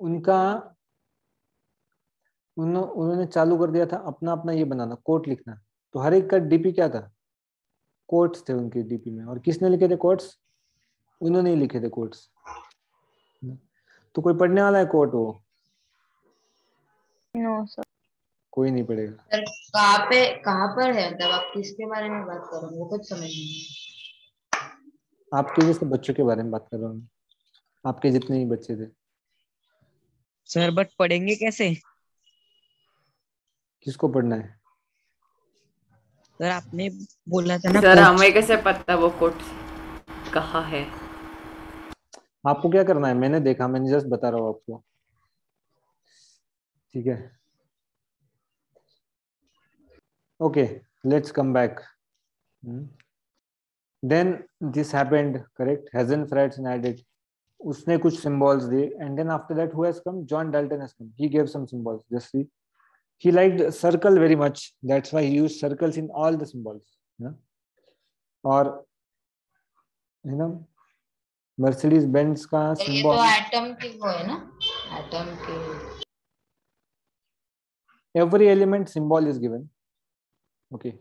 उनका उन्होंने चालू कर दिया था अपना अपना ये बनाना, कोट लिखना। तो हर एक का डीपी क्या था, कोट्स थे उनके डीपी में। और किसने लिखे थे कोट्स? उन्होंने ही लिखे थे कोट्स। तो कोई पढ़ने वाला है कोट? वो नो सर। कोई नहीं पढ़ेगा। सर कहाँ पर है, मतलब आप किसके बारे में बात कर रहे हो, वो कुछ समझ नहीं। आपके जैसे बच्चों के बारे में बात कर रहा हूँ, आपके जितने ही बच्चे थे। सर बट पढ़ेंगे कैसे? किसको पढ़ना है? सर आपने बोला था ना सर कोच। हमें कैसे पता वो कोट कहाँ है? आपको क्या करना है? मैंने देखा, मैंने जस्ट बता रहा हूँ आपको, ठीक है? Okay, let's come back. Then this happened, correct? Hassenfratz and Adet, उसने कुछ सिंबल्स दिए, and then after that who has come? John Dalton has come, he gave some symbols. Just see, he liked circle very much, that's why he used circles in all the symbols, और Mercedes Benz का ये symbol, तो atom की वो है ना, atom की। every element symbol is given, okay?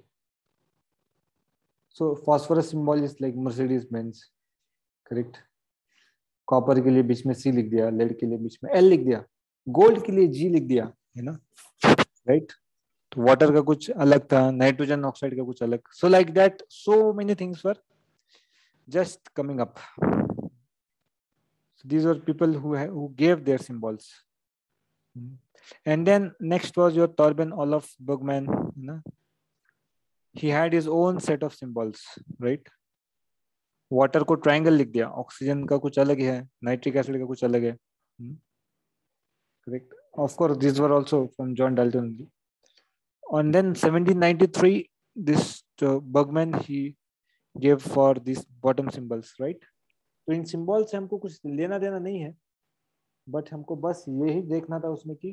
So phosphorus symbol is like Mercedes Benz, correct? Copper के लिए बीच में C लिख दिया, लेड के लिए बीच में L लिख दिया, गोल्ड के लिए G लिख दिया, है ना, राइट? तो वाटर का कुछ अलग था, नाइट्रोजन ऑक्साइड का कुछ अलग। So like that, so many things were just coming up. So these were people who gave their symbols. And then next was your Torben Olof Bergman. He had his own set of symbols, right? Water को triangle लिख दिया, oxygen का कुछ अलग है, nitric acid का कुछ अलग है, correct? Of course this were also from John Dalton. And then 1793 this Bergman he gave for these bottom symbols, right? तो इन सिंबल से हमको कुछ लेना देना नहीं है, बट हमको बस यही देखना था उसमें कि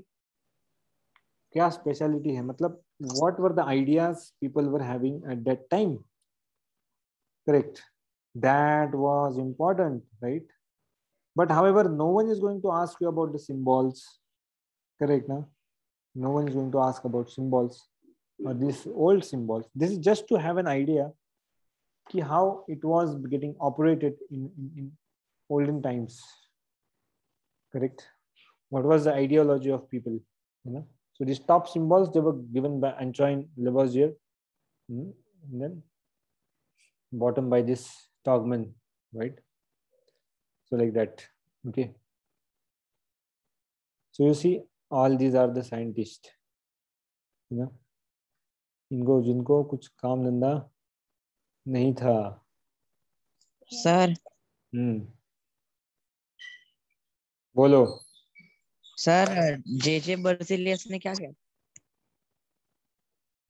क्या स्पेशलिटी है, मतलब what were the ideas people were having at that time, correct? That was important, right? But however, no one is going to ask you about the symbols, correct? No one is going to ask about symbols or these old symbols. This is just to have an idea ki how it was getting operated in olden times, correct? What was the ideology of people, So these top symbols, they were given by Antoine Lavoisier, and then bottom by this Togman, right? So like that, okay? So you see, all these are the scientists, इनको जिनको कुछ काम धंधा नहीं था। Sir बोलो। Sir जे Berzelius ने क्या किया?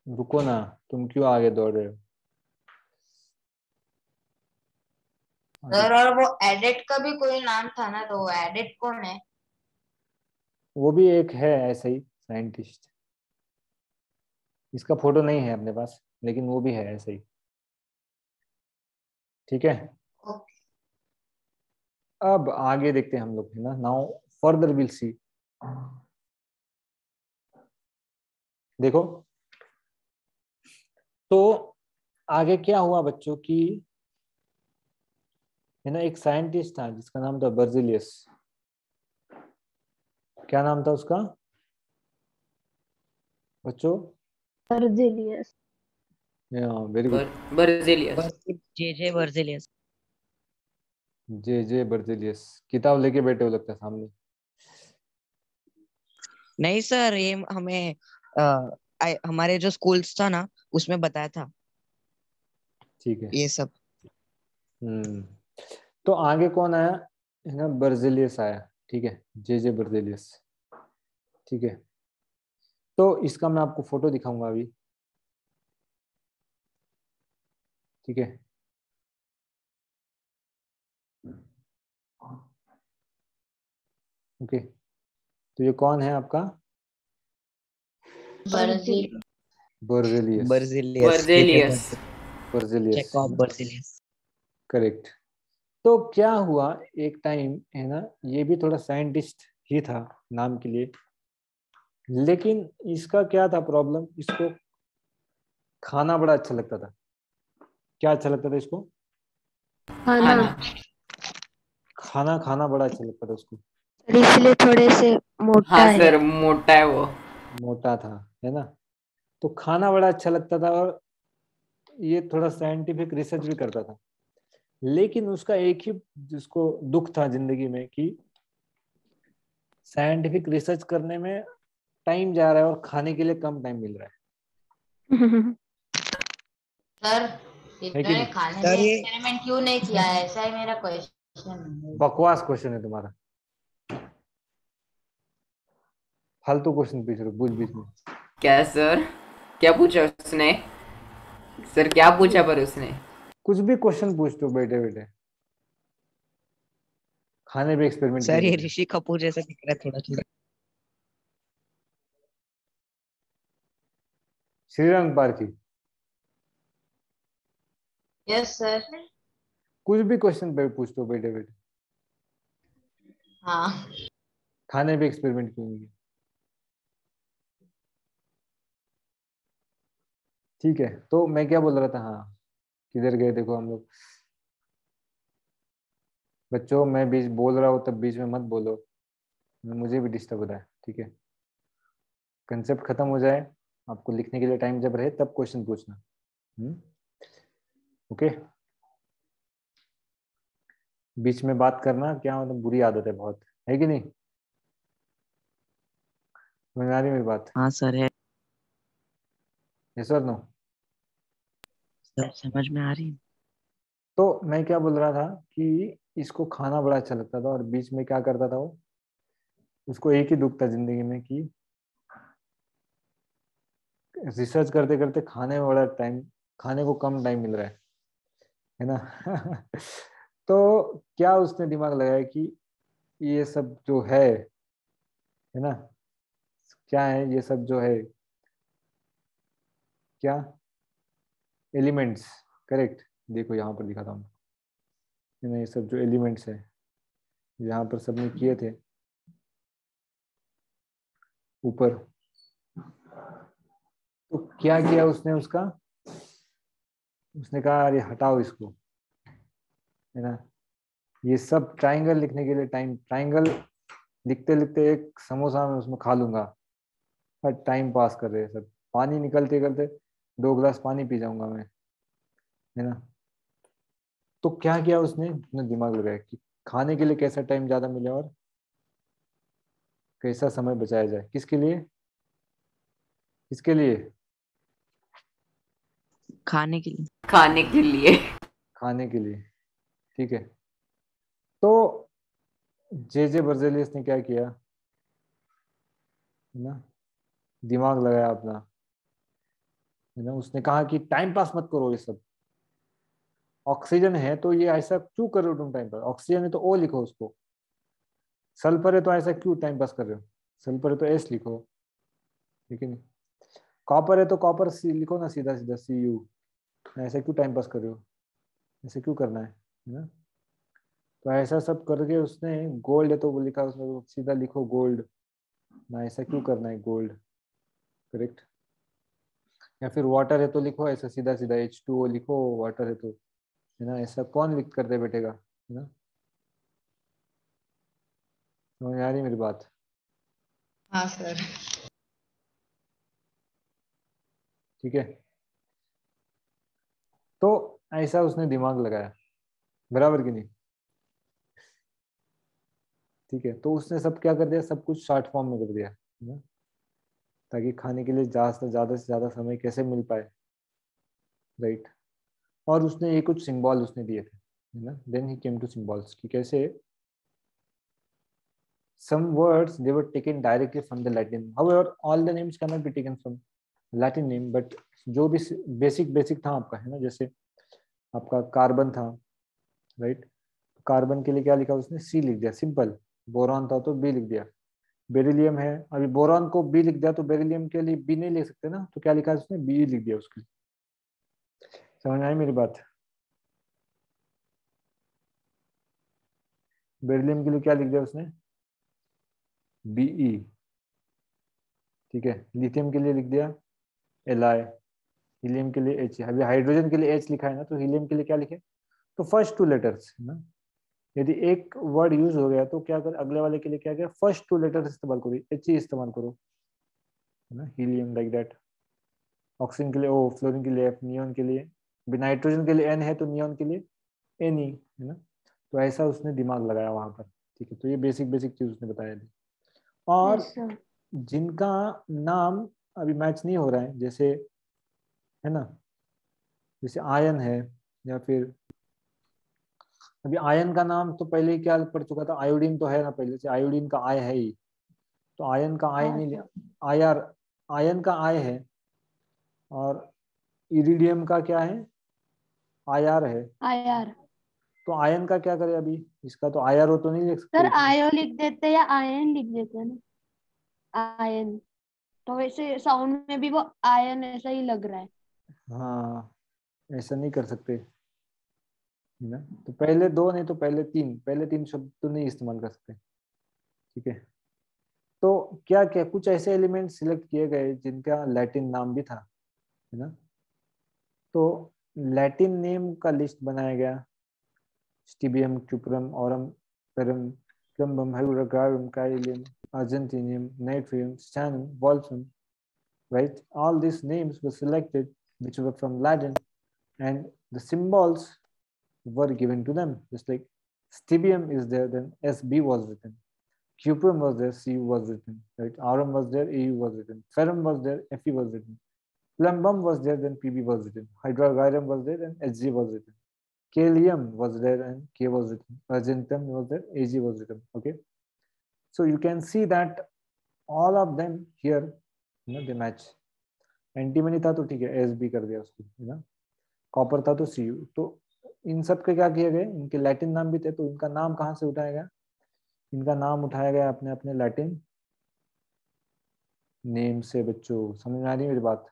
रुको ना, तुम क्यों आगे दौड़ रहे हो? सर और वो एडिट का भी कोई नाम था ना, तो वो एडिट कौन है? वो भी एक है ऐसे ही साइंटिस्ट, इसका फोटो नहीं है अपने पास, लेकिन वो भी है ऐसे ही, ठीक है? अब आगे देखते हैं हम लोग, है ना? Now further will see. देखो तो आगे क्या हुआ बच्चों की, है ना, एक साइंटिस्ट था जिसका नाम था बर्जिलियस। क्या नाम था उसका बच्चों? Berzelius. Very good, Berzelius. J Berzelius. J Berzelius. किताब लेके बैठे हो लगता है सामने। नहीं सर, ये हमें हमारे जो स्कूल्स था ना उसमें बताया था, ठीक है ये सब। तो आगे कौन आया, है ना? बर्जिलियस आया, ठीक है, जे बर्जिलियस, ठीक है? तो इसका मैं आपको फोटो दिखाऊंगा अभी, ठीक है? ओके, तो ये कौन है आपका? बर्जिलियस। बर्जिलियस। करेक्ट। तो क्या हुआ एक टाइम, है ना, ये भी थोड़ा साइंटिस्ट ही था नाम के लिए, लेकिन इसका क्या था प्रॉब्लम, इसको खाना बड़ा अच्छा लगता था। क्या अच्छा लगता था इसको? खाना। खाना। खाना खाना बड़ा अच्छा लगता था उसको। सर इसलिए थोड़े से मोटा हाँ है। सर, मोटा है वो। मोटा था, है ना। तो खाना बड़ा अच्छा लगता था और ये थोड़ा साइंटिफिक रिसर्च भी करता था, लेकिन उसका एक ही जिसको दुख था जिंदगी में कि साइंटिफिक रिसर्च करने में टाइम जा रहा है और खाने के लिए कम टाइम मिल रहा सर है कि इन्होंने नहीं? खाने में सर ये एक्सपेरिमेंट क्यों नहीं किया है, ऐसा है मेरा क्वेश्चन। बकवास क्वेश्चन है तुम्हारा, फालतू क्वेश्चन पूछ रहे हो बीच बीच में। क्या सर? क्या पूछा उसने? सर क्या पूछा पर उसने? कुछ भी क्वेश्चन पूछते हो बैठे बैठे। खाने पे एक्सपेरिमेंट किया सर ये मैंने। ऋषि कपूर जैसा दिख रहा है थोड़ा थोड़ा। श्रीरंग पार्की। Yes sir. कुछ भी क्वेश्चन पे पूछते हो बैठे बैठे। हाँ खाने पे एक्सपेरिमेंट क्यों नहीं किया? ठीक है, तो मैं क्या बोल रहा था, हाँ किधर गए देखो हम लोग। बच्चों मैं बीच बोल रहा हूँ तब बीच में मत बोलो, मुझे भी डिस्टर्ब होता है, ठीक है। कंसेप्ट खत्म हो जाए, आपको लिखने के लिए टाइम जब रहे तब क्वेश्चन पूछना। ओके। बीच में बात करना क्या मतलब बुरी आदत है बहुत, है कि नहीं? समझ में आ रही मेरी बात? हाँ सर है। यस और नो? सर समझ में आ रही है। तो मैं क्या बोल रहा था कि इसको खाना बड़ा अच्छा लगता था और बीच में क्या करता था वो, उसको एक ही दुख था जिंदगी में कि रिसर्च करते करते खाने में बड़ा टाइम, खाने को कम टाइम मिल रहा है ना। तो क्या उसने दिमाग लगाया कि ये सब जो है ना, क्या है ये सब जो है, क्या एलिमेंट्स, करेक्ट। देखो यहाँ पर दिखाता हूँ, है ना, ये सब जो एलिमेंट्स है यहाँ पर सबने किए थे ऊपर। तो क्या किया उसने, उसका उसने कहा अरे हटाओ इसको, है ना। ये सब ट्राइंगल लिखने के लिए टाइम, ट्राइंगल लिखते लिखते एक समोसा मैं उसमें खा लूंगा, पर टाइम पास कर रहे हैं सब, पानी निकलते निकलते 2 गिलास पानी पी जाऊंगा मैं, है ना। तो क्या किया उसने, अपना दिमाग लगाया कि खाने के लिए कैसा टाइम ज्यादा मिले और कैसा समय बचाया जाए, किसके लिए, किसके लिए? खाने के लिए। खाने के लिए। खाने के लिए, ठीक है। तो जे बर्जेलियस ने क्या किया, है ना, दिमाग लगाया अपना, है ना। उसने कहा कि टाइम पास मत करो ये सब, ऑक्सीजन है तो ये ऐसा क्यों कर रहे हो तुम टाइम पास, ऑक्सीजन है तो ओ लिखो उसको, सल्फर है तो ऐसा क्यों टाइम पास कर रहे हो, सल्फर है तो एस लिखो, ठीक है नहीं। कॉपर है तो कॉपर सी लिखो ना, सीधा सीधा सी यू, ऐसा क्यों टाइम पास कर रहे हो, ऐसे क्यों करना है ना। तो ऐसा सब करके उसने, गोल्ड है तो वो लिखा उसने तो सीधा लिखो गोल्ड ना, ऐसा क्यों करना है गोल्ड, करेक्ट। या फिर वाटर है तो लिखो ऐसा सीधा सीधा H2O लिखो, वाटर है तो, है ना, ऐसा कौन लिख करते बैठेगा, है ना। समझ आ रही मेरी बात? हाँ सर। ठीक है। तो ऐसा उसने दिमाग लगाया, बराबर कि नहीं? ठीक है, तो उसने सब क्या कर दिया, सब कुछ शॉर्ट फॉर्म में कर दिया, है ना, ताकि खाने के लिए ज्यादा से ज्यादा समय कैसे मिल पाए, राइट। और उसने ये कुछ सिंबल उसने दिए थे, है ना, then he came to symbols कि कैसे some words they were taken directly from the Latin. However, all the names cannot be taken from Latin name, but जो भी बेसिक बेसिक था आपका, है ना, जैसे आपका कार्बन था, राइट। कार्बन के लिए क्या लिखा उसने, सी लिख दिया सिंपल। बोरॉन था तो बी लिख दिया। बेरिलियम है, अभी बोरॉन को बी लिख दिया तो बेरिलियम के लिए बी नहीं लिख सकते ना, तो क्या लिखा उसने, बी लिख दिया उसके लिए। समझ आई मेरी बात? बेरिलियम के लिए क्या लिख दिया उसने, Be, ठीक है। लिथियम के लिए लिख दिया Li, हीलियम के लिए H। अभी हाइड्रोजन के लिए H लिखा है ना, तो हीलियम के लिए क्या लिखे? तो फर्स्ट टू लेटर्स है ना। यदि एक वर्ड यूज हो गया तो क्या कर, अगले वाले के लिए क्या कर, फर्स्ट टू लेटर्स इस्तेमाल करो, H ही इस्तेमाल करो, है ना। Helium like that. ऑक्सीजन के लिए O, फ्लोरीन के लिए F, नियॉन के लिए, नाइट्रोजन के लिए N है तो नियॉन के लिए Ne, है ना। तो ऐसा उसने दिमाग लगाया वहां पर, ठीक है। तो ये बेसिक बेसिक चीज उसने बताया थी। और Yes, sir. जिनका नाम अभी मैच नहीं हो रहा है, जैसे है ना, जैसे आयन है, या फिर अभी आयन का नाम तो पहले ही क्या पढ़ चुका था, आयोडीन तो है ना पहले से, आयोडीन का आय है ही, तो आयन का आय हाँ नहीं सर. लिया, आयर, आयन का आय है। और इरिडियम का क्या है, आयार है। IR. तो आयन का क्या करे अभी, इसका तो आयर हो तो नहीं लिख सर सकते। आयो लिख देते या आयन लिख देते हैं ना, आयन. तो वैसे साउंड में भी वो आयन ऐसा ही लग रहा है. हाँ, ऐसा नहीं कर सकते, है ना। तो पहले दो नहीं तो पहले तीन शब्द तो नहीं इस्तेमाल कर सकते, ठीक है। तो क्या क्या कुछ ऐसे एलिमेंट सिलेक्ट किए गए जिनका लैटिन नाम भी था, है ना। तो लैटिन नेम का लिस्ट बनाया गया, stibium, cuprum, aurum, ferrum, plumbum, hydrargyrum, kalium, argentinium, natrium, stannum, wolfram, right? All these names were selected which were from Latin, and the symbols were given to them. Just like stibium is there, then SB was written. Cuprum was there, CU was written. Right? Aurum was there, AU was written. Ferrum was there, FE was written. Plumbum was there, then PB was written. Hydrogyrum was there, and HG was written. Kalium was there, and K was written. Argentum was there, AG was written. Okay. So you can see that all of them here, they match. Antimony था तो ठीक है, S B कर दिया उसको, है ना। Copper था तो सी यू। तो इन सब के क्या किए गए, इनके लैटिन नाम भी थे, तो इनका नाम कहाँ से उठाया गया, इनका नाम उठाया गया अपने अपने लैटिन नेम से। बच्चों समझ में आ रही है मेरी बात?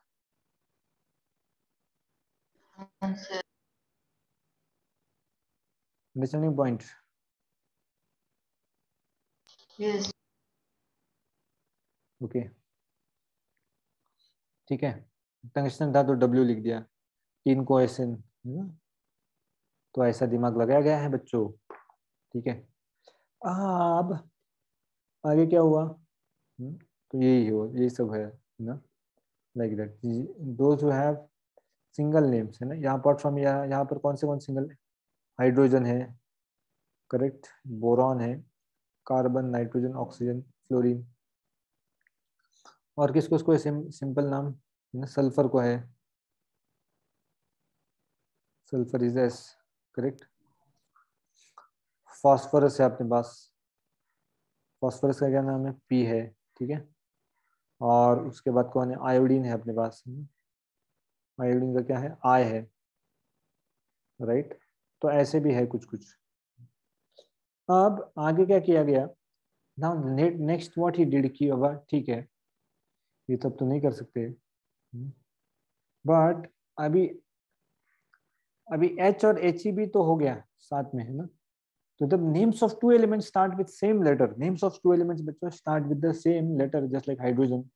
Understanding point? Yes. ओके, ठीक है। टंगस्टन था तो डब्ल्यू लिख दिया, टीन को एस एन, है ना। तो ऐसा दिमाग लगाया गया है बच्चों, ठीक है। अब आगे क्या हुआ, तो यही हो, यही सब है ना, like that. Those who have single names, है ना। यहाँ अपार्ट फ्रॉम, यहाँ पर कौन से सिंगल, हाइड्रोजन है, करेक्ट, बोरॉन है, कार्बन, नाइट्रोजन, ऑक्सीजन, फ्लोरीन। और किसको इसको सिंपल नाम, सल्फर को है, sulphur is S, correct. Phosphorus है अपने पास, फास्फोरस का क्या नाम है, पी है, ठीक है। और उसके बाद कौन है, आयोडीन है अपने पास, आयोडीन का क्या है, आई है, राइट। तो ऐसे भी है कुछ कुछ। अब आगे क्या किया गया, now next what he did की, अब ठीक है, ये सब तो नहीं कर सकते, बट अभी अभी एच और एच ई भी तो हो गया साथ में, है ना। तो जब names of two elements start with same letter, names of two elements बच्चों start with the same letter, just like hydrogen,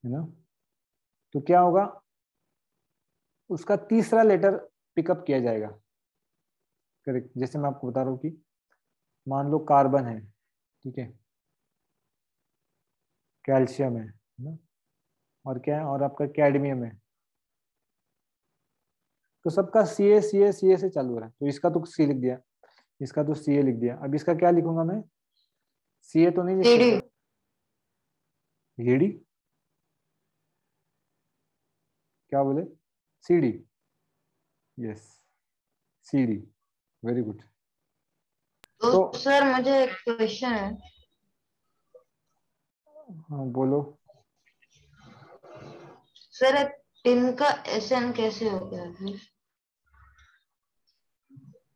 है ना। तो क्या होगा, उसका तीसरा लेटर पिकअप किया जाएगा, करेक्ट। जैसे मैं आपको बता रहा हूँ कि मान लो कार्बन है, ठीक है, कैल्शियम है ना, और क्या है, और आपका कैडमियम है। तो सबका सी ए सी ए सी ए से चालू हो रहा है, तो इसका तो सी लिख दिया, इसका तो सी ए लिख दिया। अब इसका क्या लिखूंगा मैं, सी ए तो नहीं लिख CD. सकता, डी, क्या बोले, C D, yes, C D, very good. तो तो सर मुझे एक क्वेश्चन है, हाँ बोलो। सर टिन का SN कैसे हो गया फिर?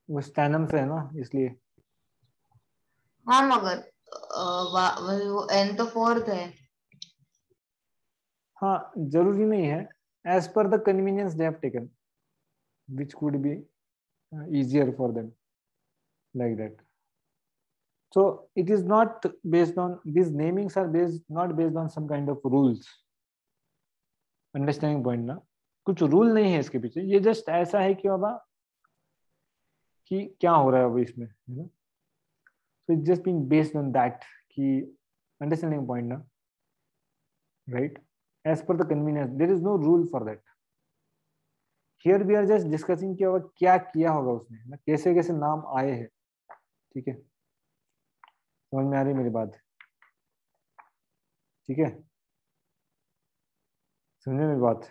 वो स्टैनम से है ना, इसलिए। हाँ मगर वो N तो फोर्थ है। हाँ, जरूरी नहीं है, as per the convenience they have taken which could be easier for them, like that। So it is not based on, these namings are based not based on some kind of rules. Understanding point ना, कुछ rule नहीं है इसके पीछे, ये just ऐसा है कि बाबा कि क्या हो रहा है अभी इसमें, है ना. So it's just being based on that कि understanding point ना, right? As per the convenience, there is no rule for that. Here we are just discussing कि बाबा क्या किया होगा उसने ना, कैसे कैसे नाम आए हैं. ठीक है, समझ में आ रही मेरी बात? ठीक है, समझे मेरी बात?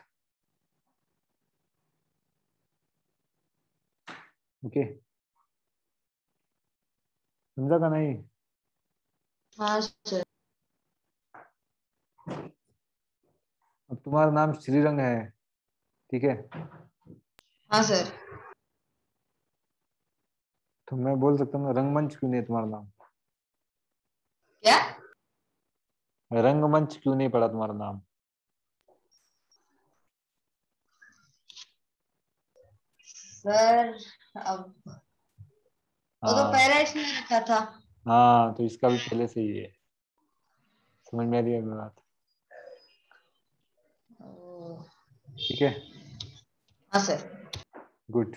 ओके, समझा का नहीं? हाँ सर. अब तुम्हारा नाम श्रीरंग है, ठीक है, हाँ सर. तो मैं बोल सकता हूँ ना, रंगमंच क्यों नहीं है तुम्हारा नाम? क्या रंगमंच क्यों नहीं पड़ा तुम्हारा नाम? सर? अब वो तो हाँ पहले इसने रखा था. हाँ, तो इसका भी पहले से ही है. समझ में आ रही है मेरी बात? ओ, ठीक है, हाँ सर. गुड.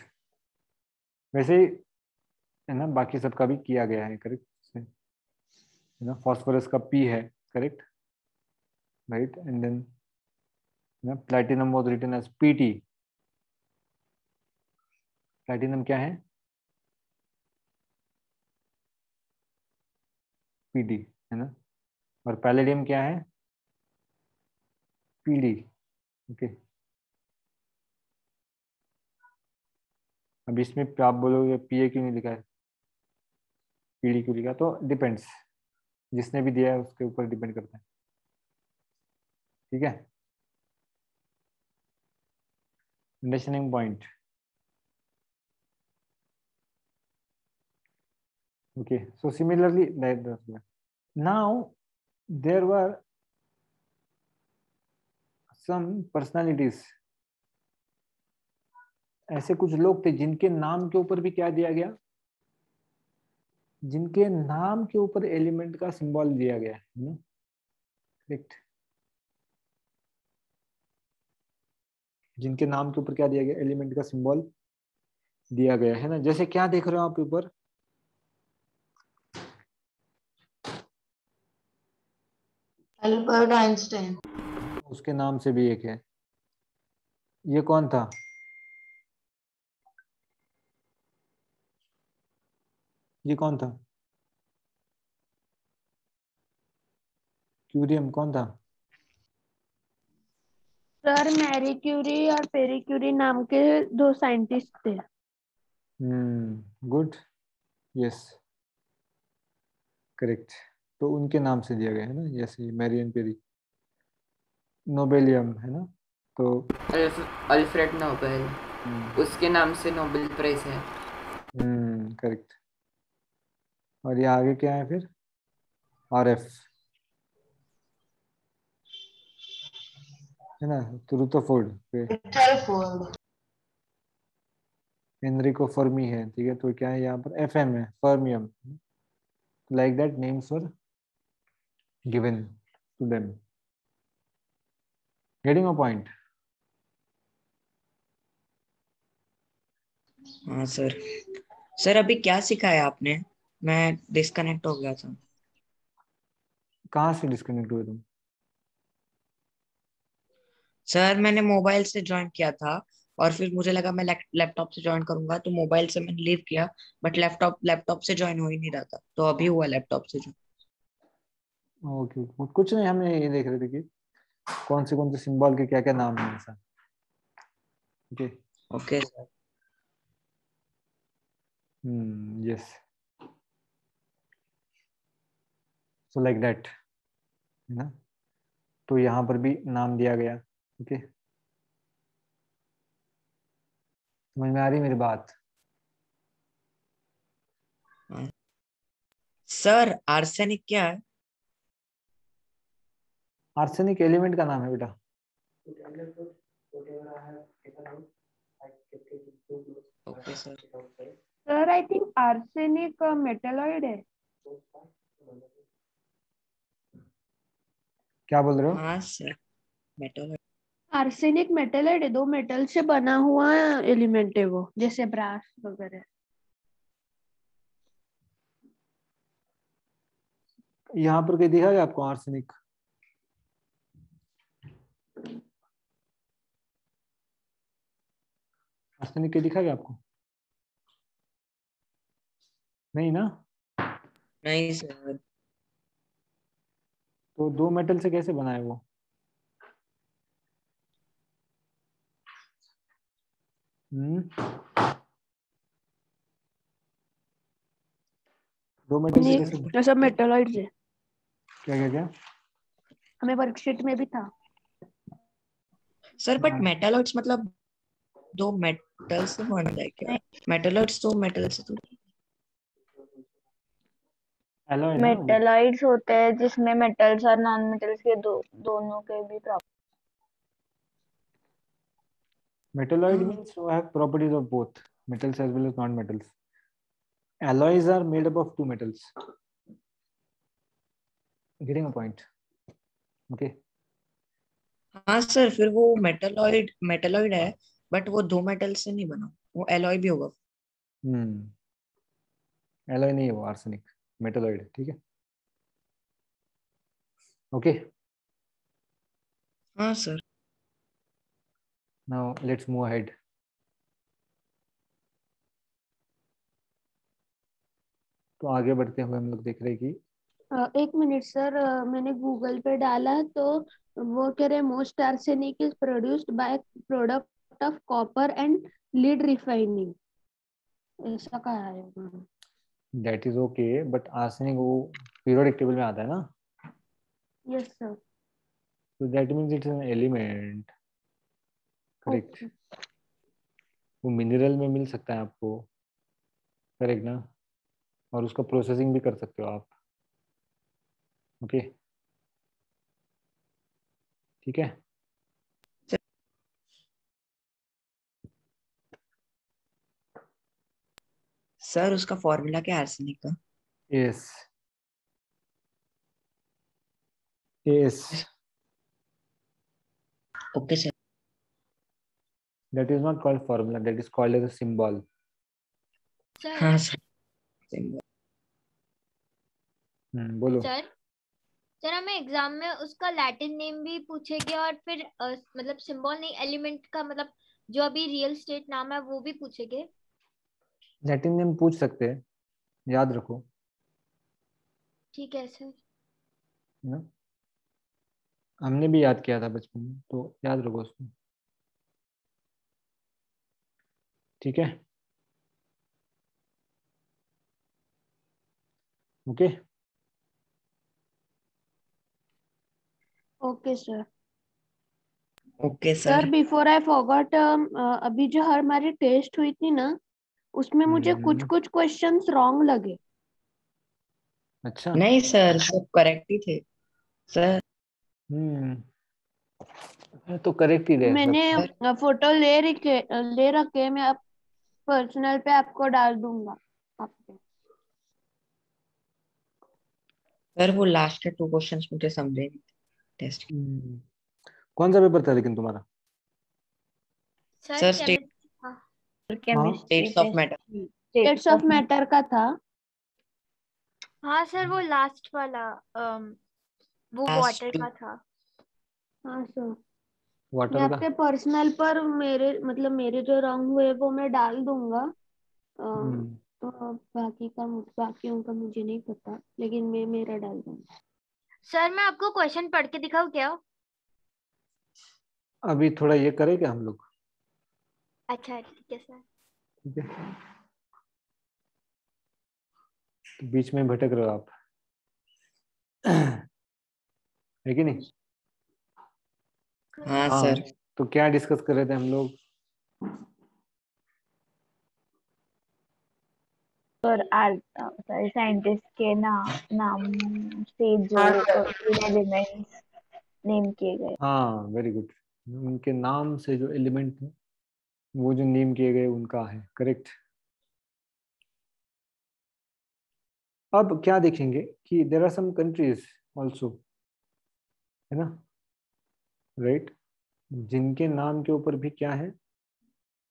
वैसे ही है ना, बाकी सबका भी किया गया है, करेक्ट है ना. फॉस्फोरस का पी है, करेक्ट, राइट. एंड देन ना platinum was written as PT. Platinum क्या है? पीडी, है ना. और पैलेडियम क्या है? पीडी. ओके, अब इसमें आप बोलोगे पीए क्यों नहीं लिखा है, पीडी क्यों लिखा? तो डिपेंड्स, जिसने भी दिया है उसके ऊपर डिपेंड करता है. ठीक है, understanding point. Okay, so similarly, now there were some personalities. ऐसे कुछ लोग थे जिनके नाम के ऊपर भी क्या दिया गया, जिनके नाम के ऊपर एलिमेंट का सिंबल दिया गया है, करेक्ट. जिनके नाम के ऊपर क्या दिया गया, एलिमेंट का सिंबल दिया गया है ना. जैसे क्या देख रहे हो आप ऊपर, अल्बर्ट आइंस्टाइन. उसके नाम से भी एक है. ये कौन था? ये कौन था? क्यूरियम कौन था? सर मैरी क्यूरी और पेरी क्यूरी नाम के 2 साइंटिस्ट थे. Good, yes, correct. तो उनके नाम से दिया गया है ना, जैसे मैरियन पेरी. नोबेलियम है ना, तो अल्फ्रेड नोबेल, उसके नाम से नोबेल प्राइज है. करेक्ट. और ये आगे क्या है फिर? आरएफ है ना, तो रुदरफोर्ड पे रदरफोर्ड. एनरिको फर्मी है. ठीक है, तो क्या है यहाँ पर? एफएम है, fermium. Like that names were given to them. Getting a point? हाँ सर. सर अभी क्या सिखाया आपने? मैं डिस्कनेक्ट हो गया था. कहाँ से डिस्कनेक्ट हुए तुम? सर मैंने मोबाइल से ज्वाइन किया था और फिर मुझे लगा मैं लैपटॉप से ज्वाइन करूंगा, तो मोबाइल से मैंने लीव किया. बट लैपटॉप से ज्वाइन हो ही नहीं रहा था, तो अभी हुआ लैपटॉप से ज्वाइन. ओके, कुछ नहीं, हमें ये देख रहे थे कि कौन से सिंबल के क्या क्या नाम है ऐसा. Okay, okay sir. Yes, so like that, है ना. तो यहाँ पर भी नाम दिया गया. ओके, समझ में आ रही मेरी बात? सर आर्सेनिक क्या है? आर्सेनिक एलिमेंट का नाम है बेटा. Okay sir. Sir I think arsenic metalloid है. क्या बोल रहे हो? हाँ सर, मेटल। आर्सेनिक मेटलाइट है, 2 मेटल से बना हुआ एलिमेंट है वो, जैसे ब्रास वगैरह। यहाँ पर कहीं दिखा गया आपको आर्सेनिक? आर्सेनिक कहीं दिखा गया आपको? नहीं ना? नहीं सर। तो 2 मेटल से कैसे बना है वो? हम्म, 2 मेटल से कैसे? ये सब मेटलाइट है, क्या क्या क्या? हमें वर्कशीट में भी था। सर बट हाँ। मेटलॉइड्स मतलब 2 मेटल से बन रहा है क्या? मेटलॉइड्स 2 मेटल से तो। एलॉय ना वो। मेटलाइट्स होते हैं जिसमें मेटल्स और नॉन मेटल्स के दोनों के भी property. Metalloid means to have properties of both metals as well as non-metals. Alloys are made up of 2 metals. Getting a point? Okay. हाँ सर, फिर वो मेटलॉइड है, बट वो 2 मेटल से नहीं बना, वो एलॉय भी होगा। Alloy नहीं है वो, arsenic. Metalloid है, ठीक है? Okay. हाँ sir. Now let's move ahead. तो आगे बढ़ते हुए हम लोग देख रहे हैं कि 1 मिनट सर, मैंने गूगल पे डाला तो वो कह रहे most arsenic is produced by product of copper and lead refining, ऐसा कहा है उन्होंने। that is okay, but arsenic वो periodic table में आता है ना? Yes sir. So that means it's an element. Correct. वो मिनरल में मिल सकता है आपको, करेक्ट ना? और उसका प्रोसेसिंग भी कर सकते हो आप। ओके, ठीक है? सर उसका फॉर्मूला क्या है आर्सेनिक का? Yes, yes, okay sir. that is not called formula, that is called as a symbol. हाँ सर सर। बोलो। सर सर हमें एग्जाम में उसका लैटिन नेम भी पूछेंगे और फिर मतलब सिंबल नहीं, एलिमेंट का मतलब जो अभी रियल स्टेट नाम है वो भी पूछेंगे। लैटिन नेम पूछ सकते हैं, याद रखो ठीक है सर। ना? हमने भी याद किया था बचपन में, तो याद रखो उसको, ठीक है? Okay. Okay sir. Okay sir sir. Before I forgot, अभी जो हमारी टेस्ट हुई थी ना, उसमें मुझे कुछ कुछ क्वेश्चंस रॉन्ग लगे। अच्छा। नहीं सर, सब करेक्ट ही थे सर। तो करेक्ट ही रहे सब। मैंने फोटो ले रखे, मैं आप पर्सनल पे आपको डाल दूंगा आपके। सर वो लास्ट के 2 क्वेश्चंस मुझे समझे नहीं टेस्ट। कौन सा पेपर था लेकिन तुम्हारा? सर सर केमिस्ट्री था। Chemistry states of matter. States of matter का था। हाँ सर वो लास्ट वाला वो लास्ट वाटर 2। का था। हाँ सर, मैं वाटर का? आपके पर्सनल पर मेरे जो रॉन्ग हुए वो मैं डाल दूंगा। तो बाकियों का मुझे नहीं पता, लेकिन मैं मेरा डाल दूंगा। सर मैं आपको क्वेश्चन पढ़ के दिखाऊं क्या? अभी थोड़ा ये करें क्या हम लोग? अच्छा ठीक है सर। ठीक है, तो बीच में भटक रहे हो आप है कि नहीं? हाँ हाँ, सर। तो क्या डिस्कस कर रहे थे हम लोग? और साइंटिस्ट के नाम से जो तीन एलिमेंट्स नेम किए गए। हाँ, वेरी गुड। उनके नाम से जो एलिमेंट है वो जो नेम किए गए उनका है, करेक्ट। अब क्या देखेंगे कि there are some countries also, है ना, राइट, जिनके नाम के ऊपर भी क्या है,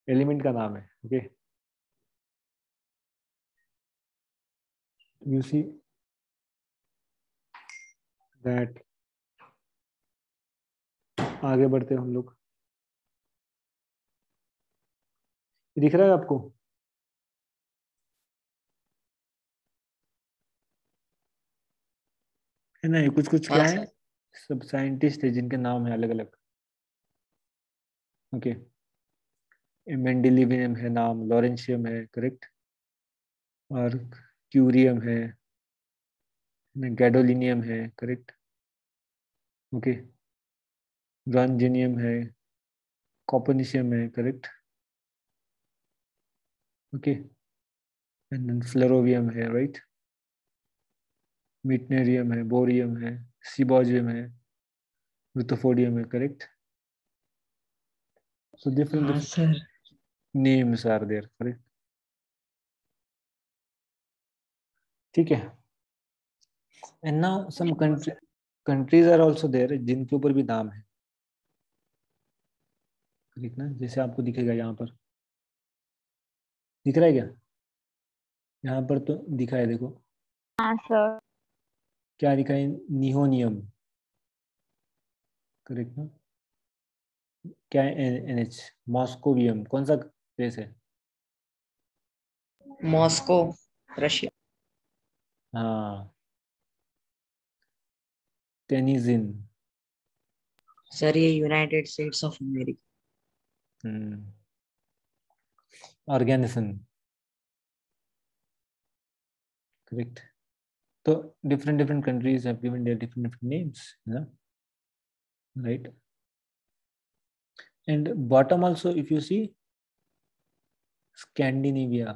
एलिमेंट का नाम है. ओके, यू सी दैट, आगे बढ़ते हैं हम लोग. दिख रहा है आपको? है ना, ये कुछ कुछ क्या हाँ है, सर। सब साइंटिस्ट है जिनके नाम है अलग अलग. ओके, मेंडेलिवियम है नाम, लॉरेंशियम है, करेक्ट, और क्यूरियम है, गैडोलिनियम है, करेक्ट. ओके, ब्रॉन्जिनियम है, कॉपर्निशियम है, करेक्ट. ओके, एंड देन फ्लोरोवियम है, राइट, मिटनेरियम है, बोरियम है, सिबोजियम है, रुथोफोडियम है, करेक्ट. So different हाँ different sir. names are there, correct. ठीक है. And now some countries are also there जिनके ऊपर भी नाम है, ठीक ना, जैसे आपको दिखेगा यहाँ पर, दिख रहा है क्या? यहाँ पर तो दिखा है, देखो हाँ सर। क्या दिखा है, निहोनियम, करेक्ट ना. क्या है, एनएच, मॉस्कोवियम, कौन सा देश है? Moscow, Russia. हाँ, टेनिजिन, सर ये United States of America. Oganesson, correct. तो different different countries have given their different different names, you know, right. And bottom also, if you see Scandinavia,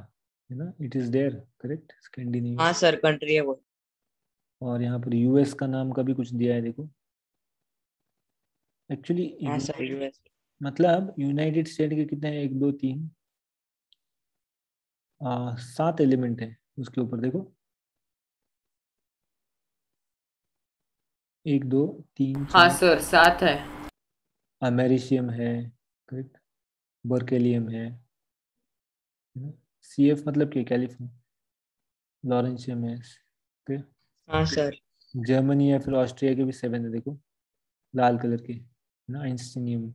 you know, it is there, correct, Scandinavia. हाँ sir, country है वो। और यहाँ पर US का नाम का भी कुछ दिया है, देखो. एक्चुअली हाँ सर, यूएस। मतलब यूनाइटेड स्टेट के कितने हैं, 1 2 3 7 एलिमेंट है उसके ऊपर, देखो 1 2 3 हाँ 4. सर 7 है। अमेरिशियम है, करेक्ट, बर्केलियम है, सीएफ मतलब कि कैलिफोर्निया, लॉरेंशियम है, okay? हाँ सर। जर्मनी या फिर ऑस्ट्रिया के भी 7 है, देखो लाल कलर के ना, आइंस्टीनियम,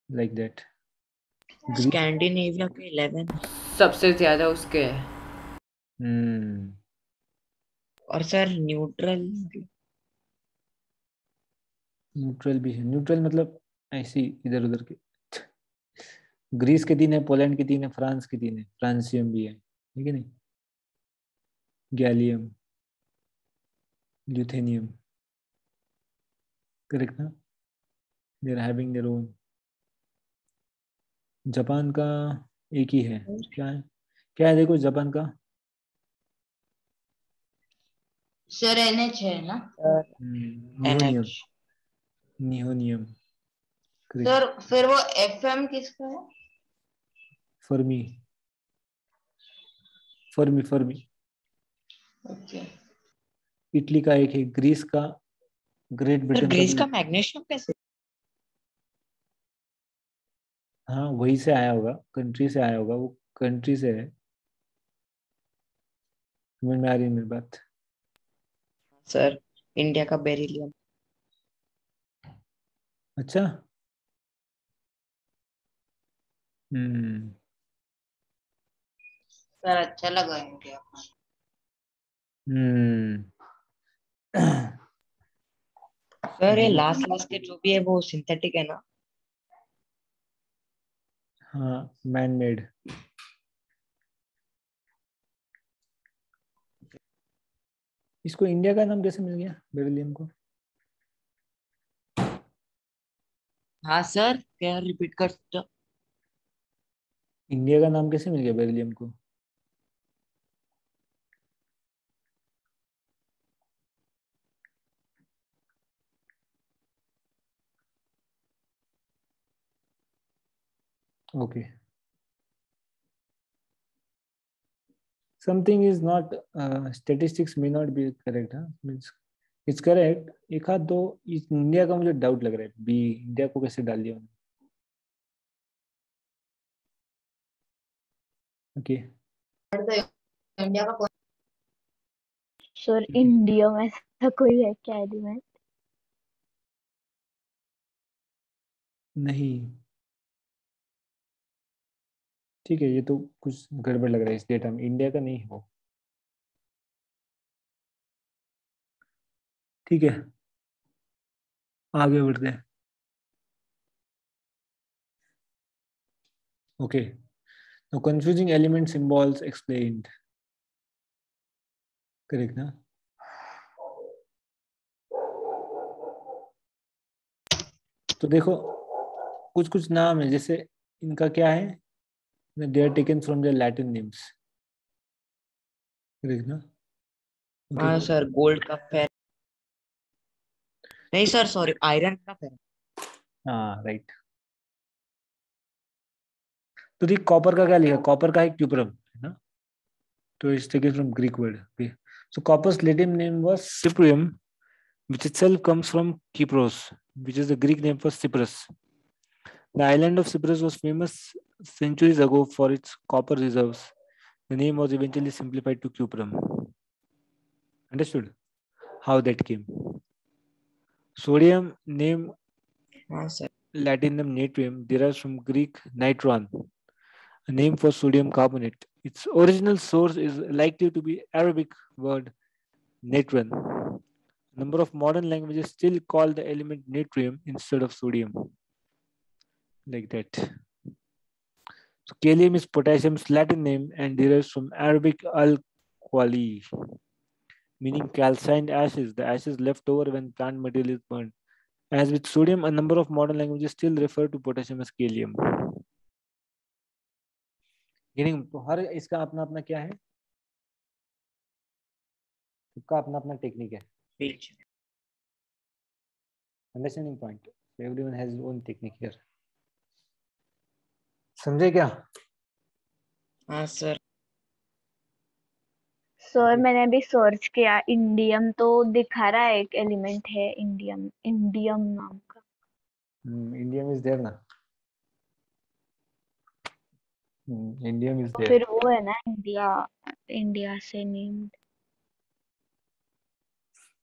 लाइक दैट. स्कैंडिनेविया के 11। सबसे ज्यादा उसके है। और सर न्यूट्रल। न्यूट्रल भी है, न्यूट्रल मतलब ऐसे इधर उधर के. ग्रीस के 3 है, पोलैंड के 3 है, फ्रांस के 3 है, फ्रांसियम भी है, ठीक है नहीं, गैलियम, ल्यूथेनियम, करेक्ट ना, they are having their own. Japan का एक ही है, क्या है, क्या है, देखो जापान का सर एनएच है ना? निहोनियम, NH। निहोनियम, करेक्ट. सर फिर वो एफएम किसका है? Fermi, Fermi, Fermi. Okay. Italy का एक है, ग्रीस का, ग्रेट सर ब्रिटेन का ग्रीस भी. का मैग्नीशियम कैसे? हाँ, वही से आया होगा, कंट्री से आया होगा, वो कंट्री से है. समझ में आ रही है मेरी बात? सर इंडिया का बेरिलियम। अच्छा. हम्म. सर अच्छा लगा इंडिया का। हम्म. सर ये लास्ट लास्ट के जो भी है वो सिंथेटिक है ना? हाँ, मैन मेड. इसको इंडिया का नाम कैसे मिल गया, बेरिलियम को? हाँ सर, क्या रिपीट कर सकते हो? इंडिया का नाम कैसे मिल गया बेरिलियम को? Okay, something is not statistics may not be correct, huh? Means it's correct. एक हाथ दो इंडिया का मुझे डाउट लग रहा है, बी इंडिया को कैसे डाल दिया? ओके इंडिया का कौन सर इंडिया में ऐसा कोई है क्या एलिमेंट? नहीं, ठीक है, ये तो कुछ गड़बड़ लग रहा है इस डेटा में, इंडिया का नहीं हो। ठीक है, आगे बढ़ते हैं। Okay, now confusing element symbols explained, correct ना? तो देखो कुछ कुछ नाम है, जैसे इनका क्या है, they are taken from their Latin names, correct ना? हाँ सर, गोल्ड का फेर, नहीं सर सॉरी, आयरन का फेर। हाँ राइट। तो देख कॉपर का क्या लिखा, कॉपर का है क्यूपरम है ना, तो it's taken from Greek word. Okay, so copper's Latin name was cyprium which itself comes from Kypros, which is the Greek name for Cyprus. The island of Cyprus was famous centuries ago for its copper reserves. The name was eventually simplified to Cuprum. Understood how that came? Sodium name, हाँ sir, Latin name natrium, derives from Greek nitron, a name for sodium carbonate. Its original source is likely to be Arabic word natron. A number of modern languages still call the element natrium instead of sodium. Like that. So kalium is potassium's Latin name and derives from Arabic al-Qali, meaning calcined ashes, the ashes left over when plant material is burned. As with sodium, a number of modern languages still refer to potassium as kalium. Meaning, हर इसका अपना अपना क्या है, सबका अपना अपना technique है। Understanding point. So everyone has his own technique here. समझे क्या? हाँ सर। सर मैंने अभी सर्च किया, इंडियम तो दिखा रहा है, एक एलिमेंट है इंडियम, इंडियम नाम का। Indium is there ना? Indium is there. फिर वो है ना इंडिया, इंडिया से नेम्ड।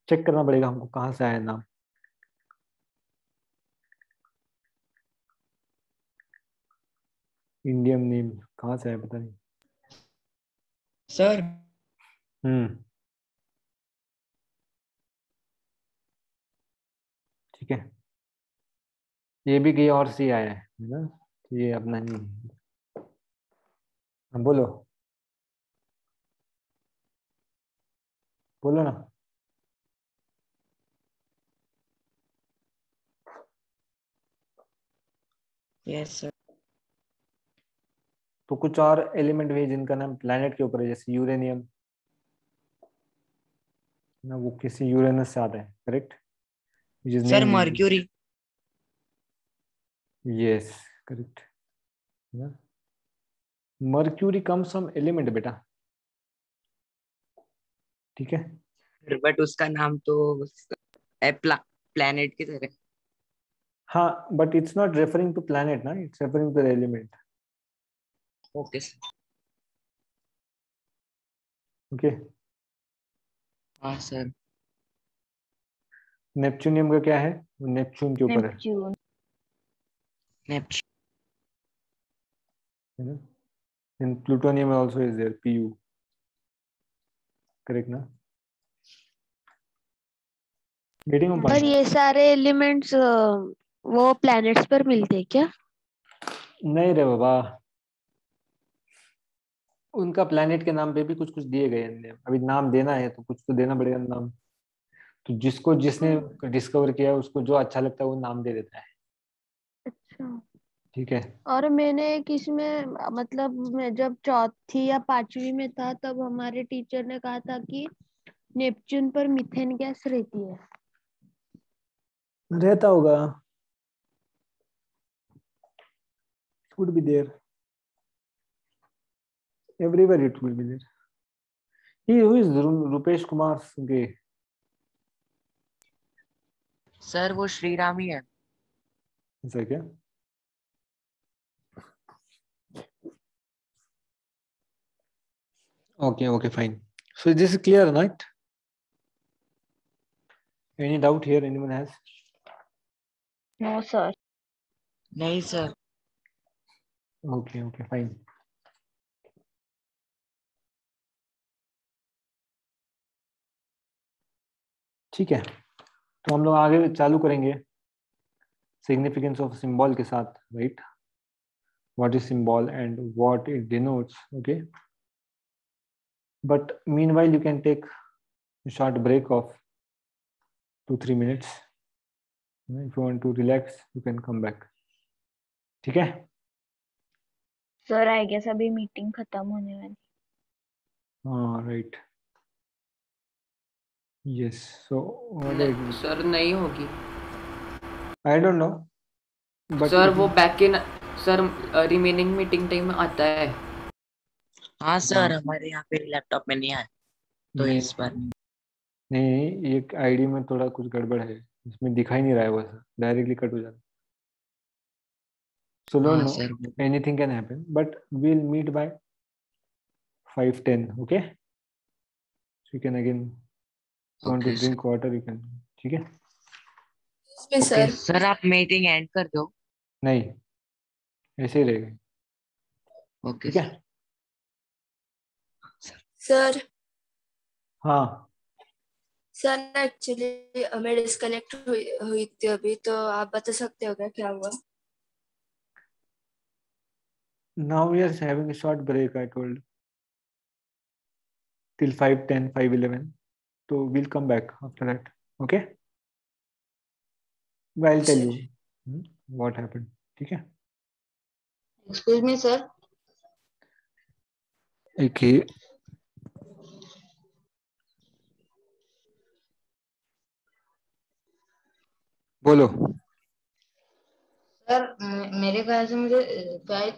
चेक करना पड़ेगा हमको कहाँ से आया नाम। इंडियम नेम कहाँ से आया पता नहीं सर। ठीक है, ये भी कहीं और से आया है ना, ये अपना नहीं है। बोलो बोलो ना। Yes sir. तो कुछ और एलिमेंट भी जिनका नाम प्लैनेट के ऊपर है, जैसे यूरेनियम ना, वो किसी यूरेनस से आता है, correct? Sir mercury. Yes correct, mercury comes from element बेटा, ठीक है? बट उसका नाम तो प्लैनेट की तरह। हाँ, but it's not referring to planet ना, it's referring to the element. Okay sir. Okay, हाँ सर। नेपच्यूनियम का क्या है, नेपच्यून के ऊपर है, नेपच्यून। नेपच्यून। है ना? In plutonium also is there, Pu, correct ना? गेटिंग पर ये सारे एलिमेंट्स वो प्लैनेट्स पर मिलते हैं क्या? नहीं रे बाबा, उनका प्लैनेट के नाम पे भी कुछ कुछ दिए गए हैं, अभी नाम देना है तो कुछ तो देना पड़ेगा नाम, तो जिसको जिसने डिस्कवर किया उसको जो अच्छा लगता है वो नाम दे देता है। अच्छा, ठीक है। और मैंने किसमें, मतलब मैं जब चौथी या पांचवी में था तब हमारे टीचर ने कहा था कि नेपच्यून पर मीथेन गैस रहती है। रहता होगा, would be there, everywhere it will be there। who is Rupesh Kumar Sunge? Sir वो श्रीराम ही है। ऐसा क्या? Okay, fine. So this is clear, right? Any doubt here? Anyone has? No, sir. नहीं सर। Okay, fine. ठीक है, तो हम लोग आगे चालू करेंगे सिग्निफिकेंस ऑफ सिंबल के साथ, right? What is symbol and what it denotes, okay? But meanwhile you can take short break of 2-3 minutes. If you want to relax, you can come back. ठीक है? सर आई गेस अभी meeting खत्म होने वाली। हाँ, right. Yes. So what do I do? Sir नहीं होगी I don't know. But sir if वो you- back in sir remaining meeting time में आता है। हाँ सर हमारे यहाँ पे लैपटॉप में नहीं आया तो नहीं इस बार नहीं, एक आईडी में थोड़ा कुछ गड़बड़ है, इसमें दिखाई नहीं रहा है, वैसा डायरेक्टली कट हो जाता है। So don't हाँ know, sir anything can happen, but we'll meet by 5:10, okay? So you can again, if you want to okay drink water, you can, ठीक है? में ओके सर सर आप मीटिंग एंड कर दो। नहीं, ऐसे ही रहेगा, ओके ठीक है? सर हाँ, सर एक्चुअली मैं डिस्कनेक्ट हुई थी अभी, तो आप बता सकते हो क्या हुआ? now we are having a short break, I told, till 5:10, 5:11. So we'll come back after that, okay? Well, I'll tell you what happened, ठीक है? Excuse me sir. Okay. बोलो। सर मेरे ख्याल से मुझे शायद